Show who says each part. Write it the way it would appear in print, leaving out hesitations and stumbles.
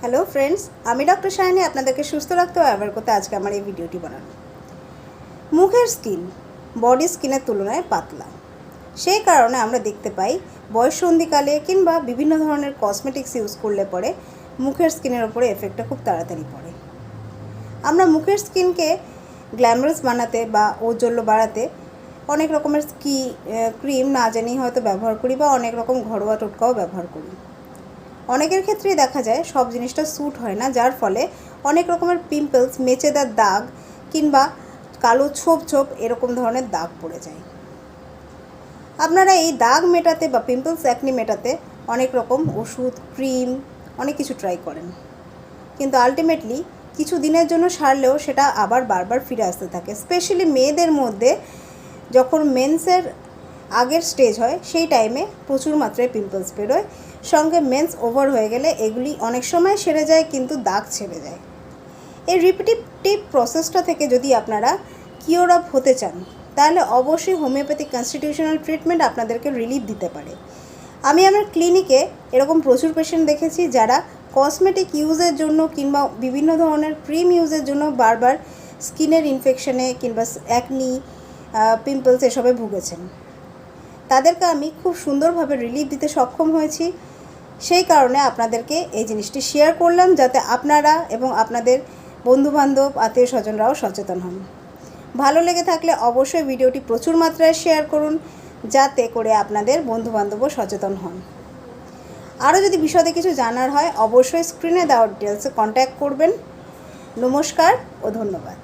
Speaker 1: Hello friends, আমি doctor shiny আপনাদেরকে সুস্থ রাখতে ব্যবহার করতে আজকে আমার এই ভিডিওটি বানানো। মুখের স্কিন বডি স্কিনের তুলনায় পাতলা, সেই কারণে আমরা দেখতে পাই বয়ঃসন্ধিকালে কিংবা বিভিন্ন ধরনের কসমেটিক্স ইউজ করলে পরে মুখের স্কিনের ওপরে এফেক্টটা খুব তাড়াতাড়ি পড়ে। আমরা মুখের স্কিনকে গ্ল্যামারাস বানাতে বা ঔজ্জ্বল্য বাড়াতে অনেক রকমের ক্রিম না জানিয়ে হয়তো ব্যবহার করি বা অনেক রকম ঘরোয়া টোটকাও ব্যবহার করি। অনেকের ক্ষেত্রেই দেখা যায় সব জিনিসটা স্যুট হয় না, যার ফলে অনেক রকমের পিম্পলস, মেচেদার দাগ কিংবা কালো ছোপ ছোপ এরকম ধরনের দাগ পড়ে যায়। আপনারা এই দাগ মেটাতে বা পিম্পলস অ্যাকনি মেটাতে অনেক রকম ওষুধ, ক্রিম, অনেক কিছু ট্রাই করেন, কিন্তু আলটিমেটলি কিছু দিনের জন্য সারলেও সেটা আবার বারবার ফিরে আসতে থাকে। স্পেশালি মেয়েদের মধ্যে যখন মেন্সের আগের স্টেজ হয় সেই টাইমে প্রচুর মাত্রায় পিম্পলস বেরোয়, সঙ্গে মেন্স ওভার হয়ে গেলে এগুলি অনেক সময় সেরে যায় কিন্তু দাগ ছেড়ে যায়। এই রিপিটেটিভ প্রসেসটা থেকে যদি আপনারা কিওর আপ হতে চান তাহলে অবশ্যই হোমিওপ্যাথিক কনস্টিটিউশনাল ট্রিটমেন্ট আপনাদেরকে রিলিফ দিতে পারে। আমি আমার ক্লিনিকে এরকম প্রচুর পেশেন্ট দেখেছি যারা কসমেটিক ইউজের জন্য কিংবা বিভিন্ন ধরনের ক্রিম ইউজের জন্য বারবার স্কিনের ইনফেকশনে কিংবা অ্যাকনি, পিম্পলস এসবে ভুগেছেন। তাদেরকে আমি খুব সুন্দরভাবে রিলিফ দিতে সক্ষম হয়েছি। সেই কারণে আপনাদেরকে এই জিনিসটি শেয়ার করলাম, যাতে আপনারা এবং আপনাদের বন্ধুবান্ধব, আত্মীয় স্বজনরাও সচেতন হন। ভালো লেগে থাকলে অবশ্যই ভিডিওটি প্রচুর মাত্রায় শেয়ার করুন, যাতে করে আপনাদের বন্ধুবান্ধবও সচেতন হন। আরও যদি বিশদে কিছু জানার হয় অবশ্যই স্ক্রিনে দেওয়া ডিটেলসে কন্ট্যাক্ট করবেন। নমস্কার ও ধন্যবাদ।